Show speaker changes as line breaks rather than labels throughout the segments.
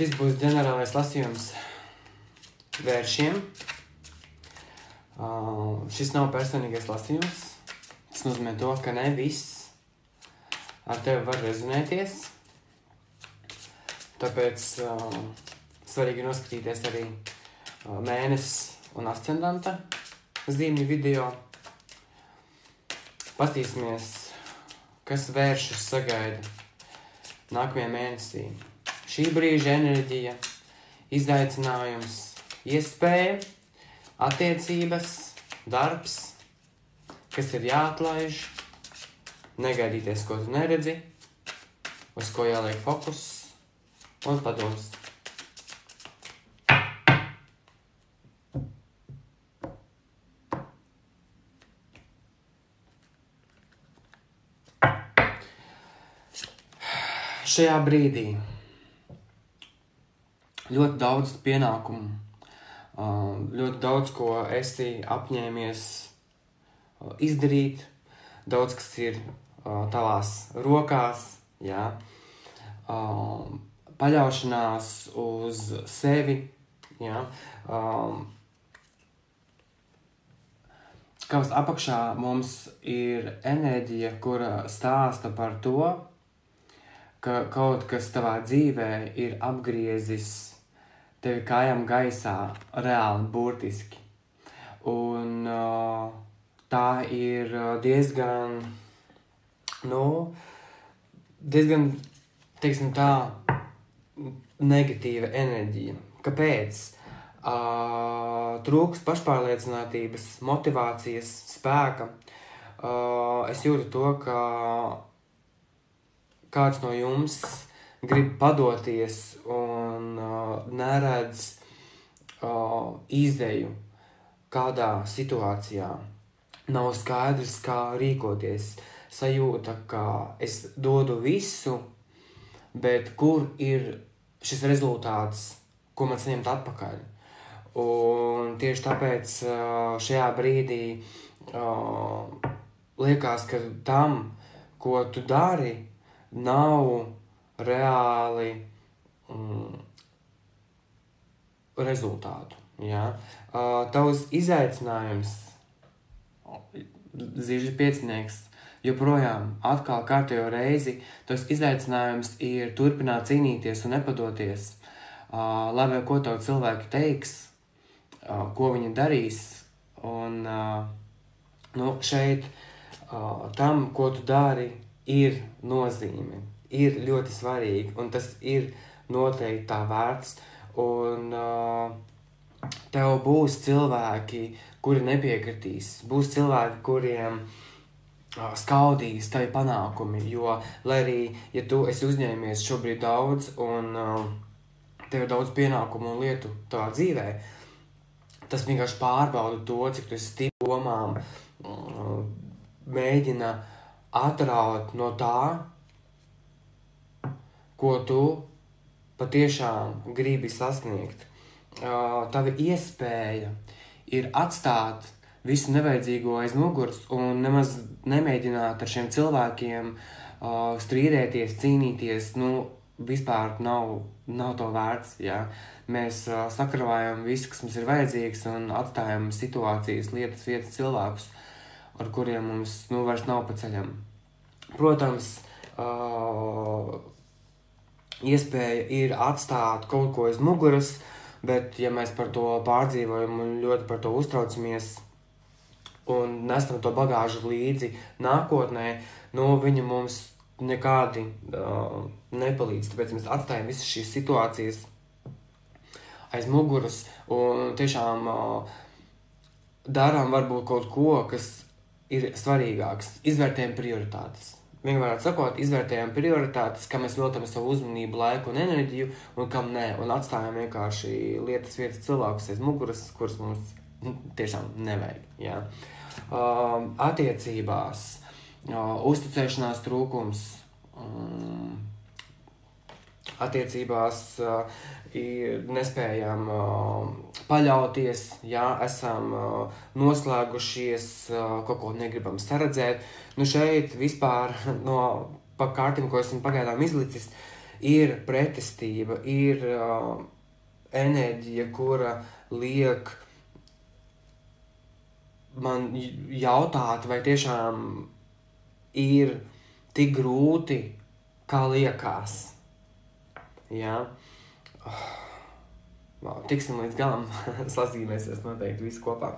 Šis būs ģenerālais lasījums vēršiem. Šis nav personīgais lasījums. Tas nozīmē to, ka ne viss ar tevi var rezonēties. Tāpēc svarīgi noskatīties arī mēnesis un ascendanta zīmju video. Paskatīsimies, kas vēršus sagaida nākamajā mēnesī. Šī brīža enerģija, izaicinājums, iespēja, attiecības, darbs, kas ir jāatlaiž, negaidīties, ko tu neredzi, uz ko jāliek fokus un padoms. Šajā brīdī ļoti daudz pienākumu, ļoti daudz, ko esi apņēmies izdarīt, daudz, kas ir tavās rokās, jā. Paļaušanās uz sevi, jā. Kavas apakšā mums ir enerģija, kura stāsta par to, ka kaut kas tavā dzīvē ir apgriezis tevi kājām gaisā, reāli, burtiski. Un tā ir diezgan, teiksim tā, negatīva enerģija. Kāpēc? Trūkst pašpārliecinātības, motivācijas, spēka. Es jūtu to, ka kāds no jums grib padoties un neredz izēju kādā situācijā. Nav skaidrs, kā rīkoties. Sajūta, ka es dodu visu, bet kur ir šis rezultāts, ko man saņemt atpakaļ. Un tieši tāpēc šajā brīdī liekas, ka tam, ko tu dari, nav reāli rezultātu. Ja? Tavs izaicinājums, Ziežu piecinieks, joprojām atkal kārtējo reizi, tavs izaicinājums ir turpināt cīnīties un nepadoties. Lai vai ko tev cilvēki teiks, ko viņi darīs. Un šeit tam, ko tu dari, ir nozīme, ir ļoti svarīgi, un tas ir noteikti tā vērts, un tev būs cilvēki, kuri nepiekritīs, būs cilvēki, kuriem skaudīs tavi panākumi, jo, lai arī, ja tu esi uzņēmies šobrīd daudz, un tev ir daudz pienākumu un lietu tavā dzīvē, tas vienkārši pārbauda to, cik tu esi stipri domām, mēģina atraut no tā, ko tu patiešām gribi sasniegt. Tavi iespēja ir atstāt visu nevajadzīgo aiz muguras un nemaz nemēģināt ar šiem cilvēkiem strīdēties, cīnīties, vispār nav to vērts, jā. Mēs sakravājam visu, kas mums ir vajadzīgs, un atstājam situācijas, lietas, vietas, cilvēkus, ar kuriem mums vairs nav pa ceļam. Protams, iespēja ir atstāt kaut ko aiz muguras, bet ja mēs par to pārdzīvojam un ļoti par to uztraucamies un nesam to bagāžu līdzi nākotnē, viņa mums nekādi nepalīdz, tāpēc mēs atstājam visas šīs situācijas aiz muguras un tiešām darām varbūt kaut ko, kas ir svarīgāks. Izvērtējam prioritātes. Vienmēr sakot, izvērtējam prioritātes, kam mēs veltam savu uzmanību, laiku un enerģiju, un kam nē, un atstājam vienkārši lietas, vietas, cilvēkus aiz muguras, kuras mums tiešām nevajag. Ja? Attiecībās, uzticēšanās trūkums, attiecībās nespējam paļauties, ja esam noslēgušies, kaut ko negribam saredzēt. Šeit vispār no pa kārtim, ko esmu pagaidām izlicis, ir pretestība, ir enerģija, kura liek man jautāt, vai tiešām ir tik grūti, kā liekas. Jā. Tiksim līdz galam, sazīmēsies noteikti visi kopā.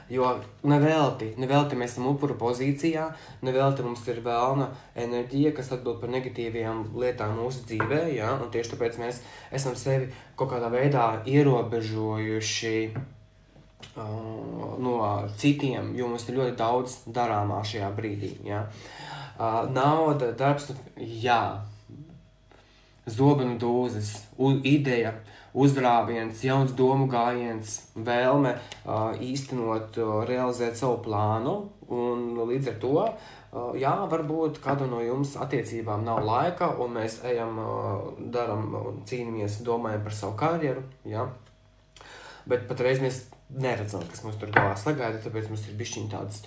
Jo nevelti mēs esam upuru pozīcijā, nevelti mums ir vēlna enerģija, kas atbild par negatīvajām lietām mūsu dzīvē, jā, un tieši tāpēc mēs esam sevi kaut kādā veidā ierobežojuši no citiem, jo mums ir ļoti daudz darāmā šajā brīdī, jā. Nauda, darbs, jā, zobenu dūzes, ideja, uzrāviens, jauns domu gājiens, vēlme īstenot, realizēt savu plānu, un līdz ar to, jā, varbūt kādam no jums attiecībām nav laika, un mēs ejam, daram, cīnāmies, domājam par savu karjeru, jā, bet patreiz mēs neredzam, kas mums tur galā sagaida, tāpēc mums ir bišķiņ tāds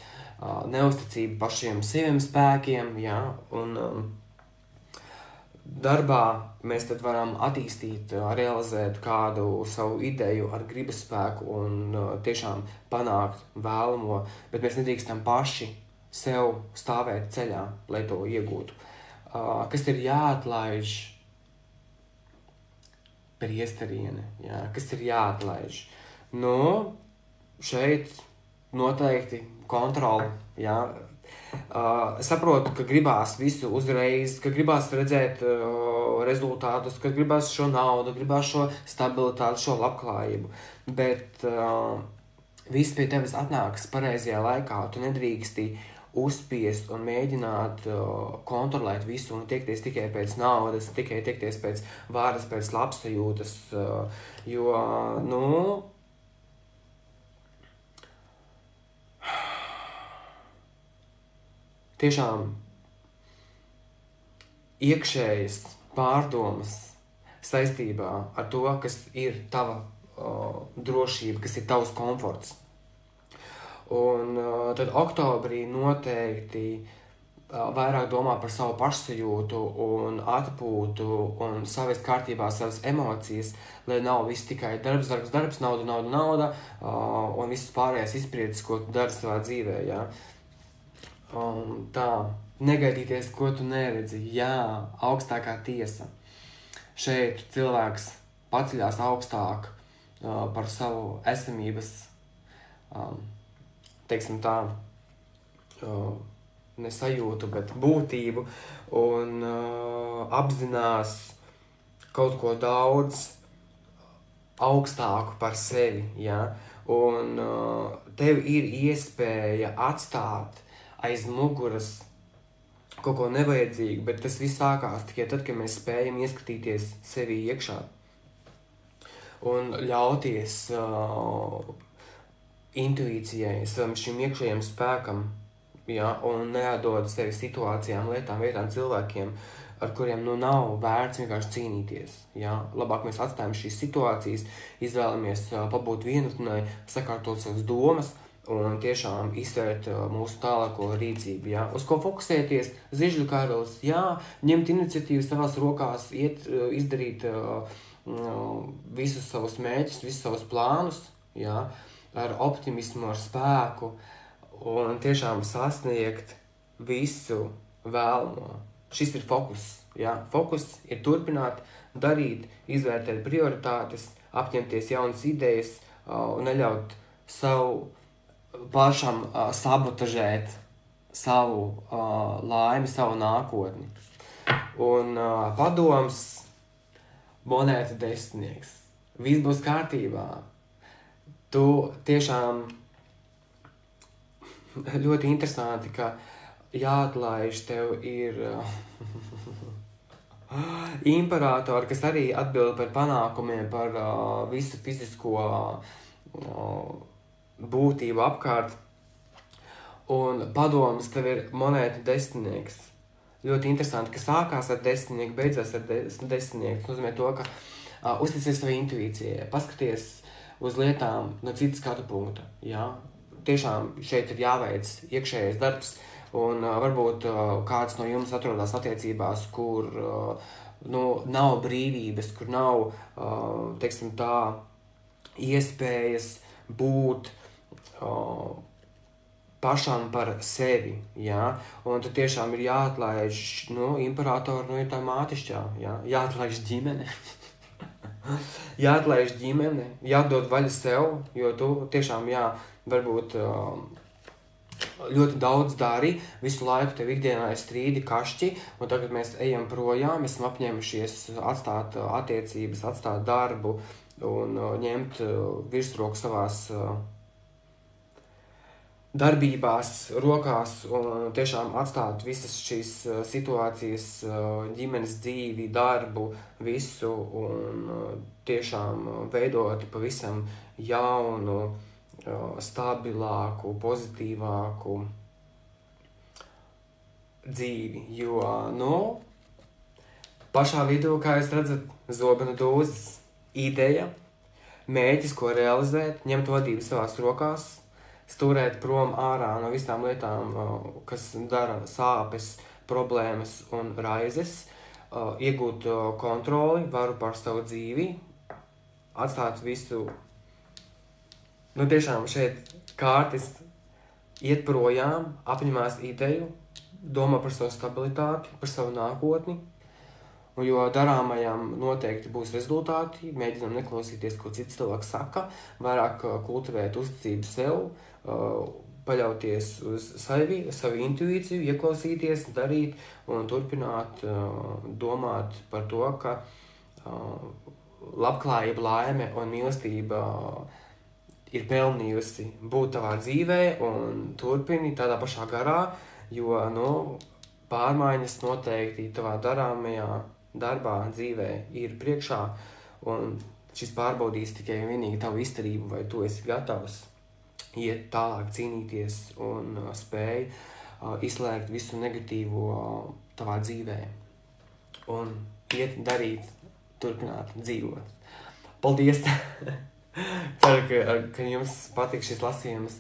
neusticība pašiem saviem spēkiem, jā, un darbā mēs tad varam attīstīt, realizēt kādu savu ideju ar gribas spēku un tiešām panākt vēlamo, bet mēs nedrīkstam paši sev stāvēt ceļā, lai to iegūtu. Kas ir jāatlaiž? Priesteriene, jā, kas ir jāatlaiž? Nu, šeit noteikti kontroli, jā. Saprotu, ka gribās visu uzreiz, ka gribās redzēt rezultātus, ka gribās šo naudu, gribās šo stabilitāti, šo labklājību, bet viss pie tevis atnāks pareizajā laikā, tu nedrīksti uzspiest un mēģināt kontrolēt visu un tiekties tikai pēc naudas, tikai tiekties pēc varas, pēc labsajūtas, jo, nu, tiešām iekšējas pārdomas saistībā ar to, kas ir tava drošība, kas ir tavs komforts. Un tad oktobrī noteikti vairāk domā par savu pašsajūtu un atpūtu un savest kārtībā savas emocijas, lai nav viss tikai darbs, nauda un viss pārējais izpriedis, ko tu dari savā dzīvē, jā. Tā, negaidīties, ko tu neredzi, jā, augstākā tiesa. Šeit cilvēks paceļās augstāk par savu esamības, teiksim tā, nesajūtu, bet būtību un apzinās kaut ko daudz augstāku par sevi, jā, un tev ir iespēja atstāt aiz muguras kaut ko nevajadzīgu, bet tas viss sākās tikai tad, kad mēs spējam ieskatīties sevi iekšā un ļauties intuīcijai, savam šim iekšējiem spēkam, jā, un neatdot sevi situācijām, lietām, cilvēkiem, ar kuriem nu nav vērts vienkārši cīnīties, jā. Labāk mēs atstājam šīs situācijas, izvēlamies pabūt vienatnē, sakārtot savas domas, un tiešām izsvērt mūsu tālāko rīcību, jā. Uz ko fokusēties? Zižļu karalis, jā, ņemt iniciatīvu savās rokās, izdarīt visus savus mērķus, visus savus plānus, jā, ar optimismu, ar spēku, un tiešām sasniegt visu vēlamo. Šis ir fokus, jā. Fokus ir turpināt, darīt, izvērtēt prioritātes, apņemties jaunas idejas un neļaut savu pašam sabotažēt savu laimi, savu nākotni. Un padoms, monēta desmitnieks. Viss būs kārtībā. Tu tiešām ļoti interesanti, ka jāatlaiž tev ir imperatori, kas arī atbild par panākumiem, par visu fizisko būtību apkārt, un padoms tev ir monēta desmitnieks. Ļoti interesanti, ka sākās ar desmitnieku, beidzās ar desmitnieku. Tas nozīmē to, ka uzticies savai intuīcijai, paskaties uz lietām no citas skatu punkta. Jā? Tiešām šeit ir jāveic iekšējais darbs, un varbūt kāds no jums atrodas attiecībās, kur nav brīvības, kur nav, teiksim tā, iespējas būt pašam par sevi, ja? Un tad tiešām ir jāatlaiž, imperatoru, ir tā mātišķā, ja? Jāatlaiž ģimene. Jāatlaiž ģimene, jādod vaļa sev, jo tu tiešām, varbūt ļoti daudz dari, visu laiku tev ikdienā ir strīdi, kašķi, un tagad mēs ejam projām, esam apņēmušies atstāt attiecības, atstāt darbu un ņemt virsroku savās darbībās, rokās un tiešām atstāt visas šīs situācijas, ģimenes dzīvi, darbu, visu un tiešām veidot pavisam jaunu, stabilāku, pozitīvāku dzīvi, jo, pašā vidū, kā jūs redzat, zobenu dūzes, ideja, mērķis, ko realizēt, ņemt vadību savās rokās, stūrēt prom ārā no visām lietām, kas dara sāpes, problēmas un raizes, iegūt kontroli, varu pār savu dzīvi, atstāt visu, tiešām šeit kārtis, iet projām, apņemās ideju, domā par savu stabilitāti, par savu nākotni, jo darāmajām noteikti būs rezultāti, mēģinām neklausīties, ko cits cilvēks saka, vairāk kultivēt uzticību sev, paļauties uz sevi, savu intuīciju, ieklausīties, darīt un turpināt domāt par to, ka labklājība, laime un mīlestība ir pelnījusi būt tavā dzīvē un turpini tādā pašā garā, jo, pārmaiņas noteikti tavā darāmajā darbā, dzīvē ir priekšā, un šis pārbaudīs tikai vienīgi tavu izturību, vai tu esi gatavs iet tālāk, cīnīties un spēj izslēgt visu negatīvo tavā dzīvē un iet darīt, turpināt dzīvot. Paldies! Ceru, ka jums patīk šis lasījums.